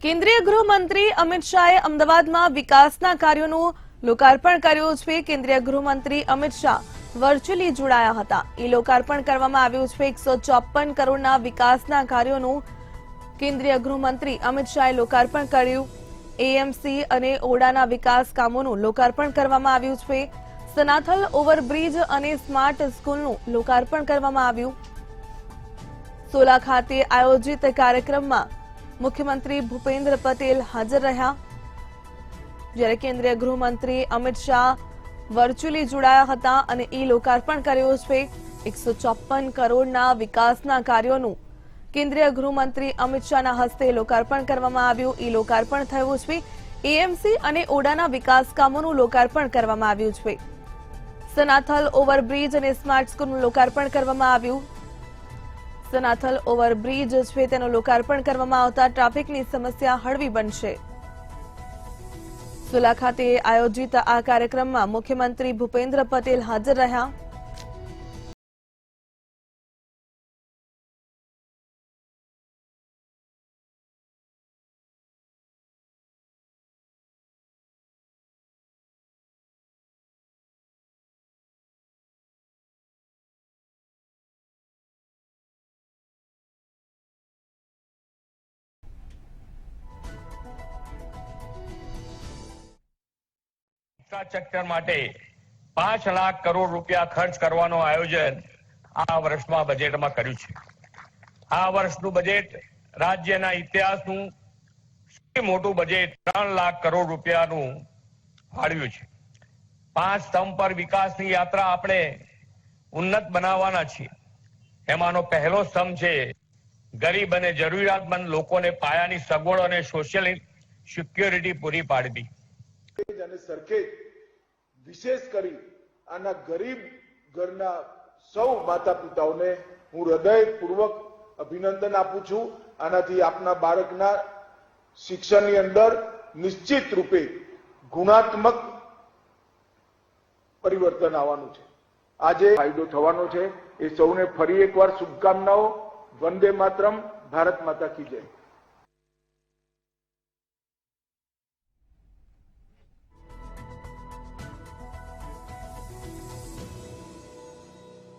કેન્દ્રીય ગૃહમંત્રી અમિત શાહે અમદાવાદમાં વિકાસના કાર્યોનું લોકાર્પણ કર્યું છે। કેન્દ્રીય ગૃહમંત્રી અમિત શાહ વર્ચ્યુઅલી જોડાયા હતા। લોકાર્પણ કરવામાં આવ્યું છે। 154 કરોડના વિકાસના કાર્યોનું કેન્દ્રીય ગૃહમંત્રી અમિત શાહે લોકાર્પણ કર્યું। એએમસી અને ઓડાના વિકાસ કામોનું લોકાર્પણ કરવામાં આવ્યું છે। સનાથલ ઓવરબ્રિજ અને સ્માર્ટ સ્કૂલનું લોકાર્પણ કરવામાં આવ્યું। સોલા ખાતે આયોજિત કાર્યક્રમમાં મુખ્યમંત્રી ભૂપેન્દ્ર પટેલ હાજર રહ્યા, જ્યારે કેન્દ્રીય ગૃહમંત્રી અમિત શાહ વર્ચ્યુઅલી જોડાયા હતા અને લોકાર્પણ કર્યું છે। 154 કરોડના વિકાસના કાર્યોનું કેન્દ્રીય ગૃહમંત્રી અમિત શાહના હસ્તે લોકાર્પણ કરવામાં આવ્યું। લોકાર્પણ થયું છે। એએમસી અને ઓડાના વિકાસ કામોનું લોકાર્પણ કરવામાં આવ્યું છે। સનાથલ ઓવરબ્રિજ અને સ્માર્ટ સ્કૂલનું લોકાર્પણ કરવામાં આવ્યું। સનાથલ ઓવરબ્રિજ છે તેનું લોકાર્પણ કરવામાં આવતા ટ્રાફિકની સમસ્યા હળવી બનશે। સોલા ખાતે આયોજિત આ કાર્યક્રમમાં મુખ્યમંત્રી ભૂપેન્દ્ર પટેલ હાજર રહ્યા। ઇન્ફ્રાસ્ટ્રક્ચર માટે 5 લાખ કરોડ રૂપિયા ખર્ચ કરવાનો આયોજન આ વર્ષમાં બજેટમાં કર્યું છે। આ વર્ષનું બજેટ રાજ્યના ઇતિહાસનું સૌથી મોટું બજેટ 3 લાખ કરોડ રૂપિયાનું ફાળવ્યું છે। 5 સ્તંભ પર વિકાસની યાત્રા આપણે ઉન્નત બનાવવાના છીએ। એમાંનો પહેલો સ્તંભ છે ગરીબ અને જરૂરિયાતમંદ લોકોને પાયાની સગવડ અને સોશિયલ સિક્યોરિટી પૂરી પાડવી। અને સરખેજ વિશેષ કરી આના ગરીબ ઘરના સૌ માતા પિતાઓને હું હૃદયપૂર્વક અભિનંદન આપું છું। આનાથી આપના બાળકના શિક્ષણની અંદર નિશ્ચિત રૂપે ગુણાત્મક પરિવર્તન આવવાનું છે। આજે ફાયદો થવાનો છે। એ સૌને ફરી એકવાર શુભકામનાઓ। વંદે માતરમ, ભારત માતા કી જય।